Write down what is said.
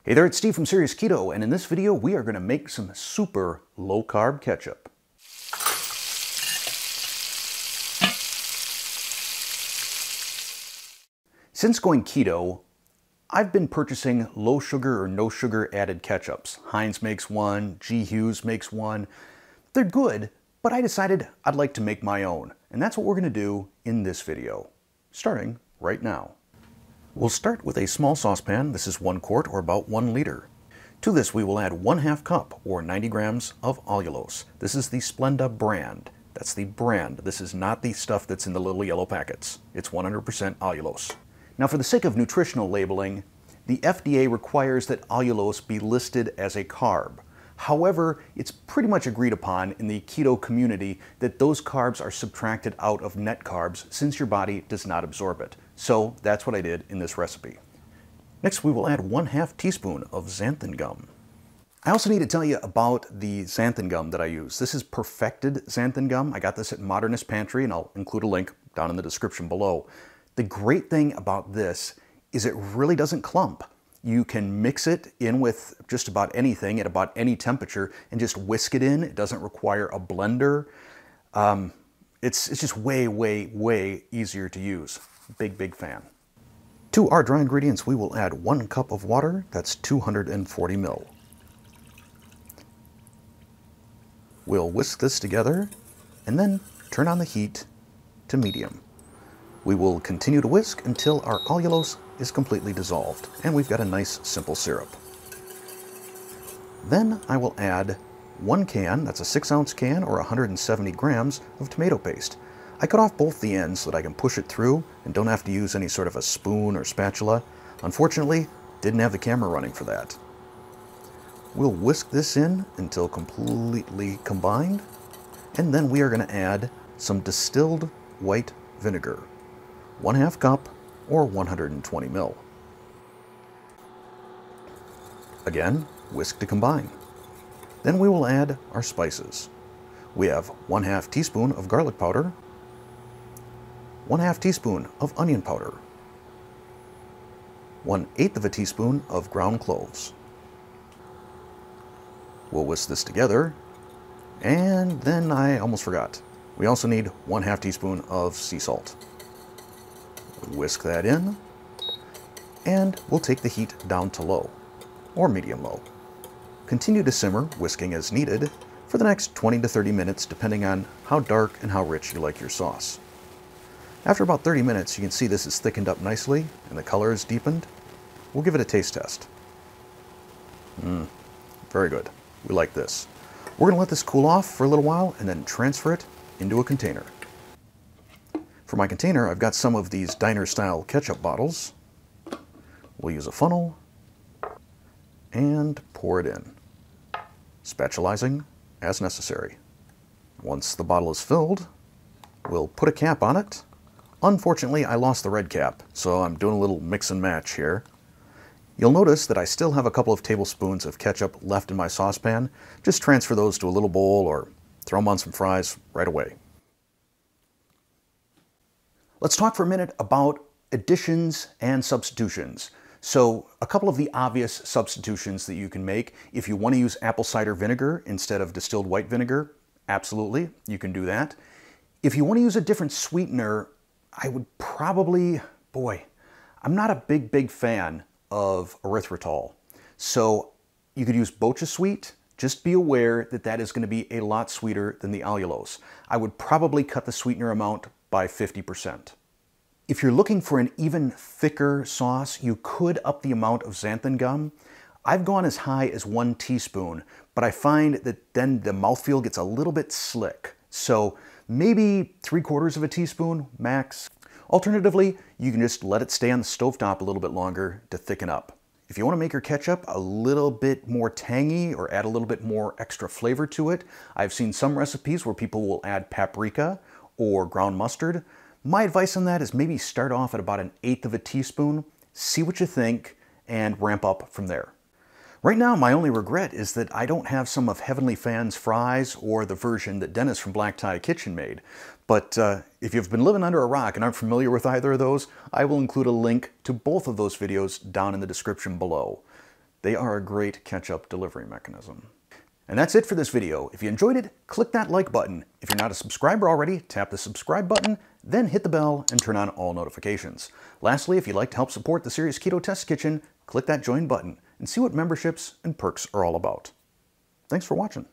Hey there, it's Steve from Serious Keto, and in this video we are going to make some super low-carb ketchup. Since going keto, I've been purchasing low sugar or no sugar added ketchups. Heinz makes one, G. Hughes makes one. They're good, but I decided I'd like to make my own, and that's what we're going to do in this video, starting right now. We'll start with a small saucepan. This is 1 quart or about 1 liter. To this we will add 1/2 cup or 90 grams of allulose. This is the Splenda brand. That's the brand. This is not the stuff that's in the little yellow packets. It's 100% allulose. Now, for the sake of nutritional labeling, the FDA requires that allulose be listed as a carb. However, it's pretty much agreed upon in the keto community that those carbs are subtracted out of net carbs since your body does not absorb it. So that's what I did in this recipe. Next, we will add 1/2 teaspoon of xanthan gum. I also need to tell you about the xanthan gum that I use. This is perfected xanthan gum. I got this at Modernist Pantry, and I'll include a link down in the description below. The great thing about this is it really doesn't clump. You can mix it in with just about anything at about any temperature and just whisk it in. It doesn't require a blender. It's just way, way, way easier to use. Big fan. To our dry ingredients, we will add 1 cup of water. That's 240 ml. We'll whisk this together and then turn on the heat to medium. We will continue to whisk until our allulose is completely dissolved, and we've got a nice simple syrup. Then I will add 1 can, that's a 6-ounce can or 170 grams of tomato paste. I cut off both the ends so that I can push it through and don't have to use any sort of a spoon or spatula. Unfortunately, didn't have the camera running for that. We'll whisk this in until completely combined, and then we are going to add some distilled white vinegar. 1/2 cup or 120 ml. Again, whisk to combine. Then we will add our spices. We have 1/2 teaspoon of garlic powder, 1/2 teaspoon of onion powder, 1/8 of a teaspoon of ground cloves. We'll whisk this together, and then I almost forgot. We also need 1/2 teaspoon of sea salt. Whisk that in, and we'll take the heat down to low, or medium-low. Continue to simmer, whisking as needed, for the next 20 to 30 minutes, depending on how dark and how rich you like your sauce. After about 30 minutes, you can see this is thickened up nicely, and the color is deepened. We'll give it a taste test. Very good. We like this. We're going to let this cool off for a little while, and then transfer it into a container. For my container, I've got some of these diner-style ketchup bottles. We'll use a funnel and pour it in, spatulizing as necessary. Once the bottle is filled, we'll put a cap on it. Unfortunately, I lost the red cap, so I'm doing a little mix and match here. You'll notice that I still have a couple of tablespoons of ketchup left in my saucepan. Just transfer those to a little bowl or throw them on some fries right away. Let's talk for a minute about additions and substitutions. So a couple of the obvious substitutions that you can make. If you want to use apple cider vinegar instead of distilled white vinegar, absolutely, you can do that. If you want to use a different sweetener, I would probably, I'm not a big fan of erythritol. So you could use Bocha Sweet. Just be aware that that is going to be a lot sweeter than the allulose. I would probably cut the sweetener amount by 50%. If you're looking for an even thicker sauce, you could up the amount of xanthan gum. I've gone as high as 1 teaspoon, but I find that then the mouthfeel gets a little bit slick. So maybe 3/4 of a teaspoon max. Alternatively, you can just let it stay on the stovetop a little bit longer to thicken up. If you want to make your ketchup a little bit more tangy or add a little bit more extra flavor to it, I've seen some recipes where people will add paprika or ground mustard. My advice on that is maybe start off at about 1/8 of a teaspoon, see what you think, and ramp up from there. Right now, my only regret is that I don't have some of Heavenly Fan's fries or the version that Dennis from Black Tie Kitchen made. But if you've been living under a rock and aren't familiar with either of those, I will include a link to both of those videos down in the description below. They are a great ketchup delivery mechanism. And that's it for this video. If you enjoyed it, click that like button. If you're not a subscriber already, tap the subscribe button, then hit the bell and turn on all notifications. Lastly, if you'd like to help support the series Keto Test Kitchen, click that join button and see what memberships and perks are all about. Thanks for watching.